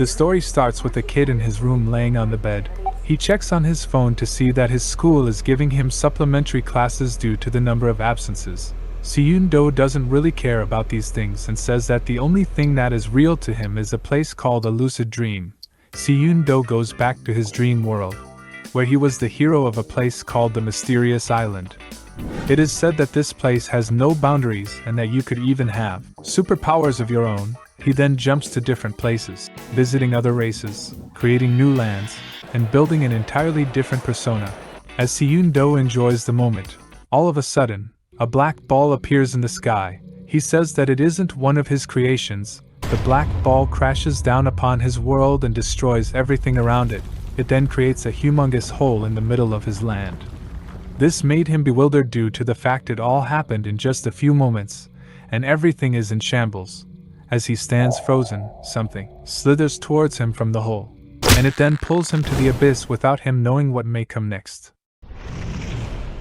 The story starts with a kid in his room laying on the bed. He checks on his phone to see that his school is giving him supplementary classes due to the number of absences. Seon-do doesn't really care about these things and says that the only thing that is real to him is a place called a lucid dream. Seon-do goes back to his dream world, where he was the hero of a place called the Mysterious Island. It is said that this place has no boundaries and that you could even have superpowers of your own. He then jumps to different places, visiting other races, creating new lands, and building an entirely different persona. As Seon-do enjoys the moment, all of a sudden, a black ball appears in the sky. He says that it isn't one of his creations. The black ball crashes down upon his world and destroys everything around it. It then creates a humongous hole in the middle of his land. This made him bewildered due to the fact it all happened in just a few moments, and everything is in shambles. As he stands frozen, something slithers towards him from the hole, and it then pulls him to the abyss without him knowing what may come next.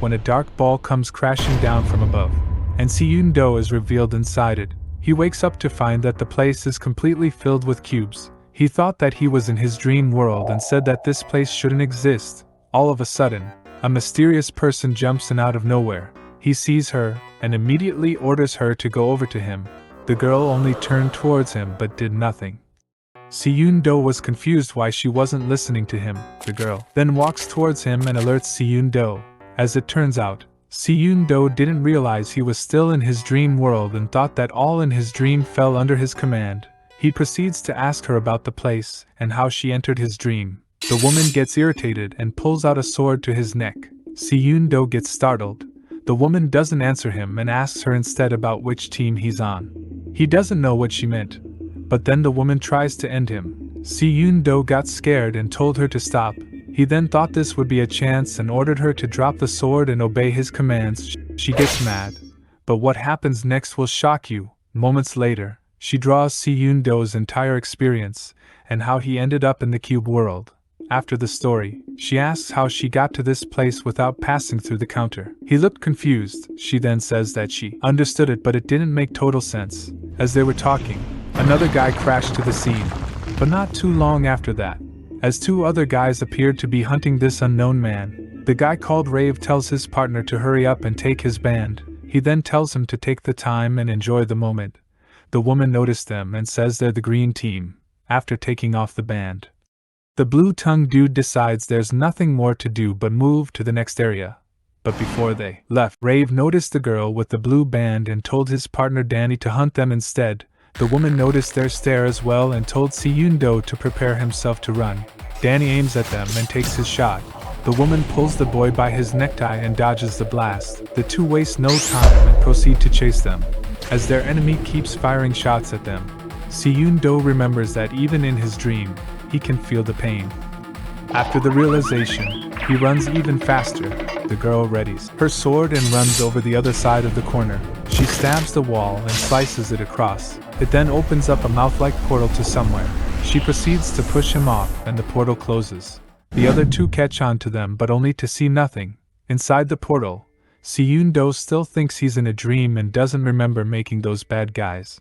When a dark ball comes crashing down from above, and Seon-do is revealed inside it, he wakes up to find that the place is completely filled with cubes. He thought that he was in his dream world and said that this place shouldn't exist. All of a sudden, a mysterious person jumps in out of nowhere. He sees her, and immediately orders her to go over to him. The girl only turned towards him but did nothing. Seon-do was confused why she wasn't listening to him. The girl then walks towards him and alerts Seon-do. As it turns out, Seon-do didn't realize he was still in his dream world and thought that all in his dream fell under his command. He proceeds to ask her about the place and how she entered his dream. The woman gets irritated and pulls out a sword to his neck. Seon-do gets startled. The woman doesn't answer him and asks her instead about which team he's on. He doesn't know what she meant, but then the woman tries to end him. Seon-do got scared and told her to stop. He then thought this would be a chance and ordered her to drop the sword and obey his commands. She gets mad, but what happens next will shock you. Moments later, she draws Seon-do's entire experience and how he ended up in the cube world. After the story, she asks how she got to this place without passing through the counter. He looked confused. She then says that she understood it, but it didn't make total sense. As they were talking, another guy crashed to the scene, but not too long after that, as two other guys appeared to be hunting this unknown man. The guy called Rave tells his partner to hurry up and take his band. He then tells him to take the time and enjoy the moment. The woman noticed them and says they're the green team. After taking off the band, the blue-tongued dude decides there's nothing more to do but move to the next area. But before they left, Rave noticed the girl with the blue band and told his partner Danny to hunt them instead. The woman noticed their stare as well and told Seon-do to prepare himself to run. Danny aims at them and takes his shot. The woman pulls the boy by his necktie and dodges the blast. The two waste no time and proceed to chase them, as their enemy keeps firing shots at them. Seon-do remembers that even in his dream, he can feel the pain. After the realization, he runs even faster. The girl readies her sword and runs over the other side of the corner. She stabs the wall and slices it across. It then opens up a mouth-like portal to somewhere. She proceeds to push him off and the portal closes. The other two catch on to them but only to see nothing. Inside the portal, Seon-do still thinks he's in a dream and doesn't remember making those bad guys.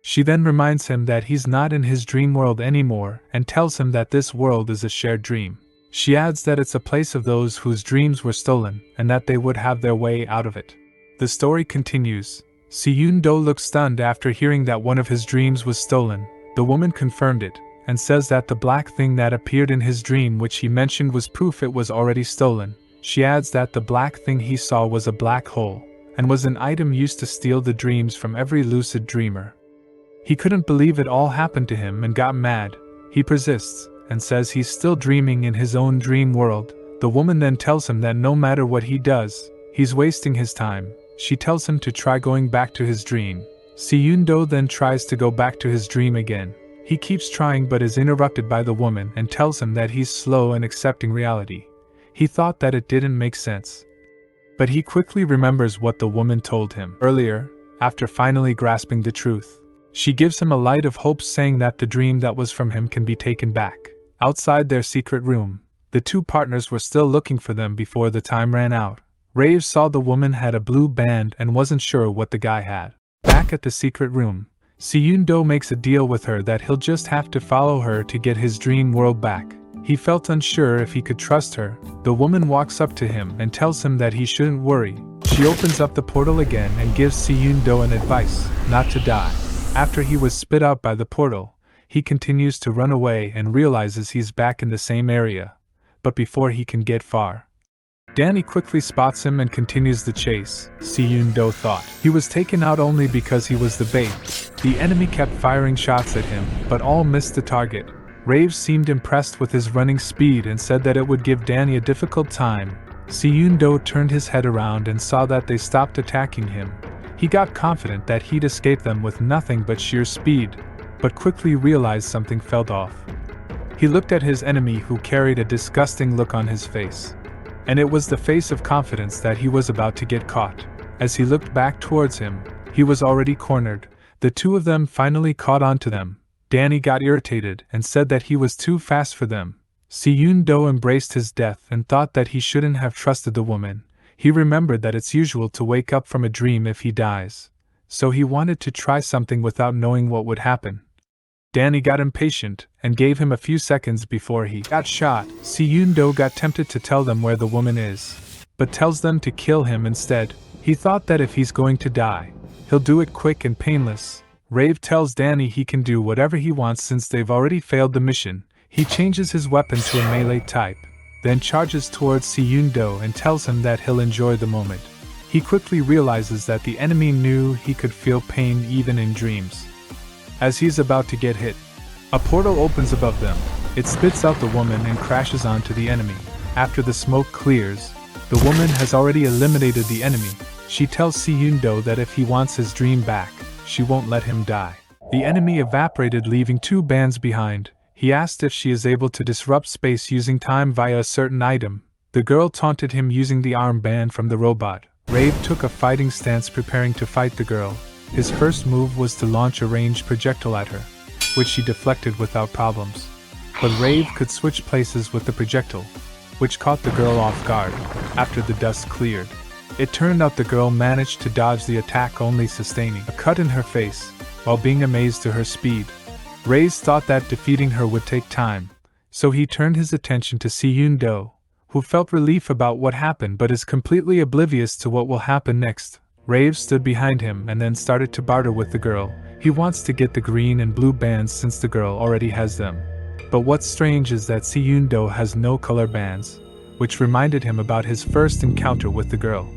She then reminds him that he's not in his dream world anymore and tells him that this world is a shared dream. She adds that it's a place of those whose dreams were stolen and that they would have their way out of it. The story continues. Seon-do looks stunned after hearing that one of his dreams was stolen. The woman confirmed it and says that the black thing that appeared in his dream which he mentioned was proof it was already stolen. She adds that the black thing he saw was a black hole and was an item used to steal the dreams from every lucid dreamer. He couldn't believe it all happened to him and got mad. He persists and says he's still dreaming in his own dream world. The woman then tells him that no matter what he does, he's wasting his time. She tells him to try going back to his dream. Seon-do then tries to go back to his dream again. He keeps trying but is interrupted by the woman and tells him that he's slow in accepting reality. He thought that it didn't make sense. But he quickly remembers what the woman told him earlier, after finally grasping the truth. She gives him a light of hope saying that the dream that was from him can be taken back. Outside their secret room, the two partners were still looking for them before the time ran out. Rave saw the woman had a blue band and wasn't sure what the guy had. Back at the secret room, Si-yoon-do makes a deal with her that he'll just have to follow her to get his dream world back. He felt unsure if he could trust her. The woman walks up to him and tells him that he shouldn't worry. She opens up the portal again and gives Si-yoon-do an advice, not to die. After he was spit out by the portal, he continues to run away and realizes he's back in the same area. But before he can get far, Danny quickly spots him and continues the chase. Si-yoon-do thought he was taken out only because he was the bait. The enemy kept firing shots at him, but all missed the target. Rave seemed impressed with his running speed and said that it would give Danny a difficult time. Si-yoon-do turned his head around and saw that they stopped attacking him. He got confident that he'd escape them with nothing but sheer speed, but quickly realized something felt off. He looked at his enemy, who carried a disgusting look on his face. And it was the face of confidence that he was about to get caught. As he looked back towards him, he was already cornered. The two of them finally caught on to them. Danny got irritated and said that he was too fast for them. Si-yoon-do embraced his death and thought that he shouldn't have trusted the woman. He remembered that it's usual to wake up from a dream if he dies. So he wanted to try something without knowing what would happen. Danny got impatient and gave him a few seconds before he got shot. Si-yoon-do got tempted to tell them where the woman is, but tells them to kill him instead. He thought that if he's going to die, he'll do it quick and painless. Rave tells Danny he can do whatever he wants since they've already failed the mission. He changes his weapon to a melee type, then charges towards Si-yoon-do and tells him that he'll enjoy the moment. He quickly realizes that the enemy knew he could feel pain even in dreams. As he's about to get hit, a portal opens above them. It spits out the woman and crashes onto the enemy. After the smoke clears, the woman has already eliminated the enemy. She tells Si-yoon-do that if he wants his dream back, she won't let him die. The enemy evaporated, leaving two bands behind. He asked if she is able to disrupt space using time via a certain item. The girl taunted him using the armband from the robot. Rave took a fighting stance, preparing to fight the girl. His first move was to launch a ranged projectile at her, which she deflected without problems. But Rave could switch places with the projectile, which caught the girl off guard. After the dust cleared, it turned out the girl managed to dodge the attack, only sustaining a cut in her face, while being amazed to her speed. Rave thought that defeating her would take time, so he turned his attention to Si-yoon-do, who felt relief about what happened but is completely oblivious to what will happen next. Rave stood behind him and then started to barter with the girl. He wants to get the green and blue bands since the girl already has them. But what's strange is that Si-yoon-do has no color bands, which reminded him about his first encounter with the girl.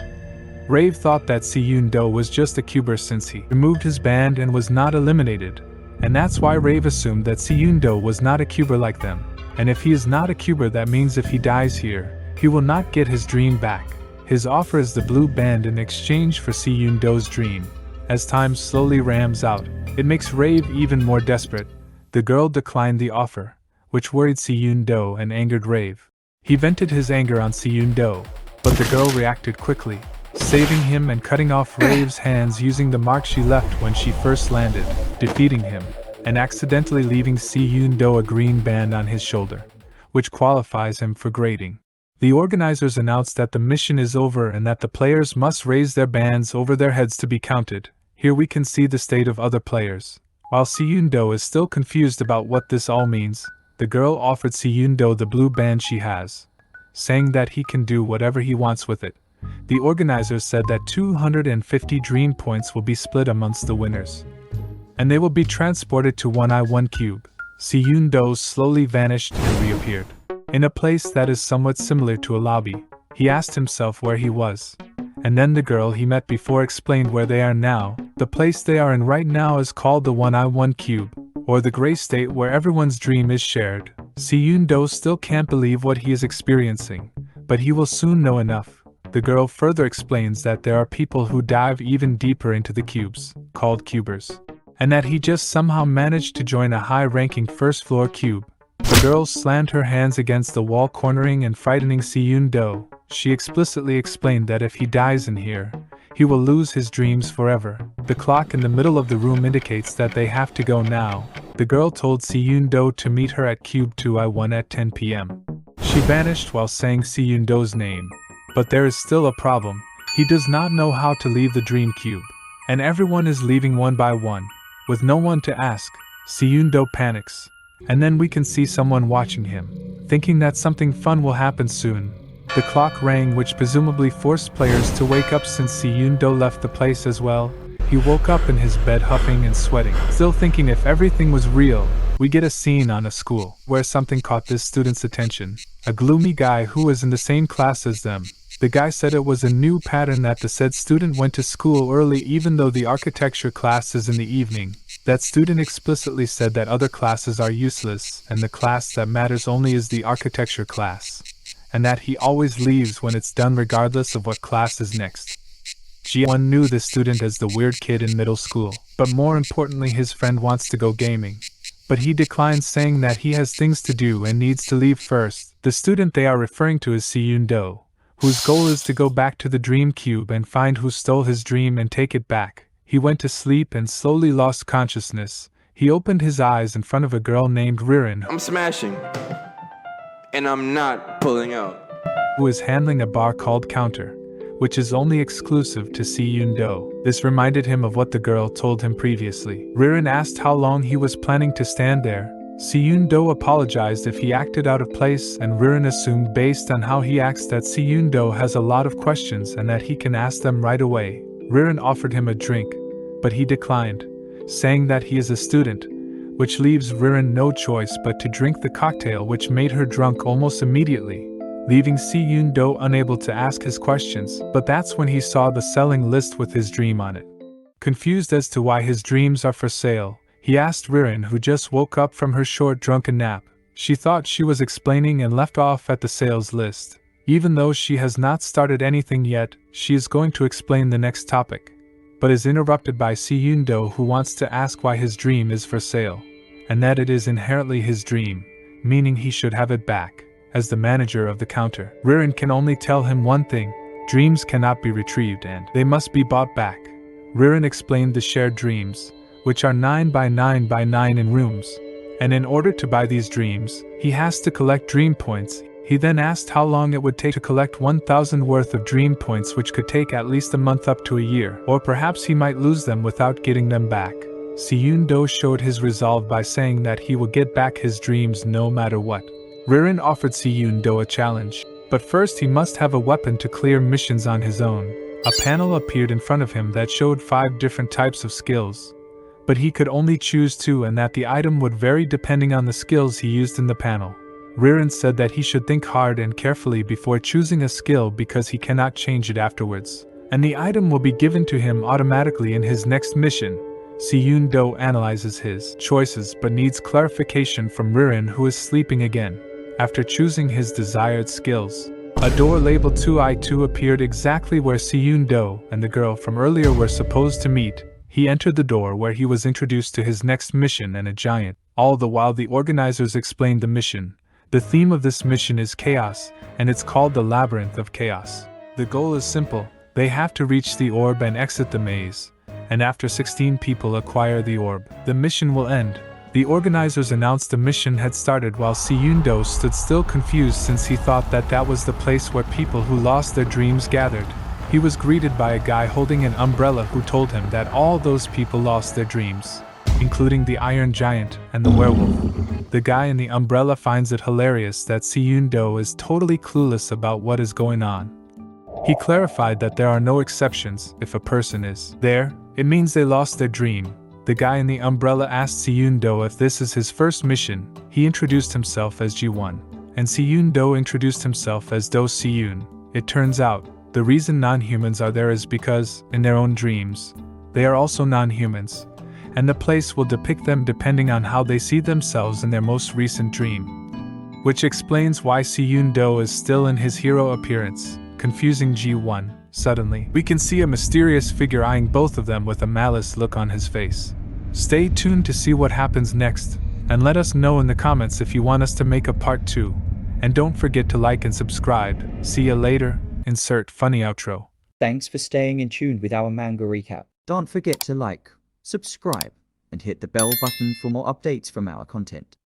Rave thought that Si-yoon-do was just a cuber since he removed his band and was not eliminated, and that's why Rave assumed that Si-yoon-do was not a cuber like them. And if he is not a cuber, that means if he dies here, he will not get his dream back. His offer is the blue band in exchange for Si-yoon-do's dream. As time slowly rams out, it makes Rave even more desperate. The girl declined the offer, which worried Si-yoon-do and angered Rave. He vented his anger on Si-yoon-do, but the girl reacted quickly, saving him and cutting off Rave's hands using the mark she left when she first landed, defeating him, and accidentally leaving Si-yoon-do a green band on his shoulder, which qualifies him for grading. The organizers announced that the mission is over and that the players must raise their bands over their heads to be counted. Here we can see the state of other players. While Si-yoon-do is still confused about what this all means, the girl offered Si-yoon-do the blue band she has, saying that he can do whatever he wants with it. The organizers said that 250 dream points will be split amongst the winners, and they will be transported to 1i1 Cube. Si-yoon-do slowly vanished and reappeared in a place that is somewhat similar to a lobby. He asked himself where he was, and then the girl he met before explained where they are now. The place they are in right now is called the 1i1 Cube, or the gray state where everyone's dream is shared. Si-yoon-do still can't believe what he is experiencing, but he will soon know enough. The girl further explains that there are people who dive even deeper into the cubes, called cubers, and that he just somehow managed to join a high-ranking first-floor cube. The girl slammed her hands against the wall, cornering and frightening Si-yoon-do. She explicitly explained that if he dies in here, he will lose his dreams forever. The clock in the middle of the room indicates that they have to go now. The girl told Si-yoon-do to meet her at Cube 2i1 at 10 p.m. She vanished while saying Si-yoon-do's name. But there is still a problem. He does not know how to leave the dream cube, and everyone is leaving one by one. With no one to ask, Seyun-do panics. And then we can see someone watching him, thinking that something fun will happen soon. The clock rang, which presumably forced players to wake up since Seyun-do left the place as well. He woke up in his bed huffing and sweating, still thinking if everything was real. We get a scene on a school, where something caught this student's attention. A gloomy guy who was in the same class as them. The guy said it was a new pattern that the said student went to school early even though the architecture class is in the evening. That student explicitly said that other classes are useless, and the class that matters only is the architecture class. And that he always leaves when it's done regardless of what class is next. Ji-won knew this student as the weird kid in middle school, but more importantly his friend wants to go gaming. But he declines, saying that he has things to do and needs to leave first. The student they are referring to is Seyun-do, whose goal is to go back to the dream cube and find who stole his dream and take it back. He went to sleep and slowly lost consciousness. He opened his eyes in front of a girl named Ririn. I'm smashing, and I'm not pulling out. Who is handling a bar called Counter, which is only exclusive to Seyun-do. This reminded him of what the girl told him previously. Ririn asked how long he was planning to stand there. Seyun-do apologized if he acted out of place, and Ririn assumed based on how he acts that Seyun-do has a lot of questions and that he can ask them right away. Ririn offered him a drink, but he declined, saying that he is a student, which leaves Ririn no choice but to drink the cocktail, which made her drunk almost immediately, leaving Seyun-do unable to ask his questions. But that's when he saw the selling list with his dream on it. Confused as to why his dreams are for sale, he asked Ririn, who just woke up from her short drunken nap. She thought she was explaining and left off at the sales list. Even though she has not started anything yet, she is going to explain the next topic, but is interrupted by Seyun-do, who wants to ask why his dream is for sale, and that it is inherently his dream, meaning he should have it back. As the manager of the counter, Ririn can only tell him one thing: dreams cannot be retrieved and they must be bought back. Ririn explained the shared dreams, which are 9 by 9 by 9 in rooms, and in order to buy these dreams, he has to collect dream points. He then asked how long it would take to collect 1,000 worth of dream points, which could take at least a month up to a year, or perhaps he might lose them without getting them back. Seyun-do showed his resolve by saying that he will get back his dreams no matter what. Ririn offered Seyun-do a challenge, but first he must have a weapon to clear missions on his own. A panel appeared in front of him that showed 5 different types of skills, but he could only choose 2, and that the item would vary depending on the skills he used in the panel. Ririn said that he should think hard and carefully before choosing a skill because he cannot change it afterwards, and the item will be given to him automatically in his next mission. Seyun-do analyzes his choices but needs clarification from Ririn, who is sleeping again. After choosing his desired skills, a door labeled 2I2 appeared exactly where Seyun-do and the girl from earlier were supposed to meet. He entered the door, where he was introduced to his next mission and a giant. All the while the organizers explained the mission. The theme of this mission is chaos, and it's called the Labyrinth of Chaos. The goal is simple: they have to reach the orb and exit the maze, and after 16 people acquire the orb, the mission will end. The organizers announced the mission had started while Seyun-do stood still, confused since he thought that that was the place where people who lost their dreams gathered. He was greeted by a guy holding an umbrella who told him that all those people lost their dreams, including the Iron Giant and the werewolf. The guy in the umbrella finds it hilarious that Seyun-do is totally clueless about what is going on. He clarified that there are no exceptions. If a person is there, it means they lost their dream. The guy in the umbrella asked Seyun-do if this is his first mission. He introduced himself as Ji-won, and Seyun-do introduced himself as Do-Seyun. It turns out, the reason non-humans are there is because, in their own dreams, they are also non-humans, and the place will depict them depending on how they see themselves in their most recent dream. Which explains why Seyun-do is still in his hero appearance, confusing Ji-won. Suddenly, we can see a mysterious figure eyeing both of them with a malice look on his face. Stay tuned to see what happens next, and let us know in the comments if you want us to make a part 2. And don't forget to like and subscribe. See ya later. Insert funny outro. Thanks for staying in tune with our manga recap. Don't forget to like, subscribe, and hit the bell button for more updates from our content.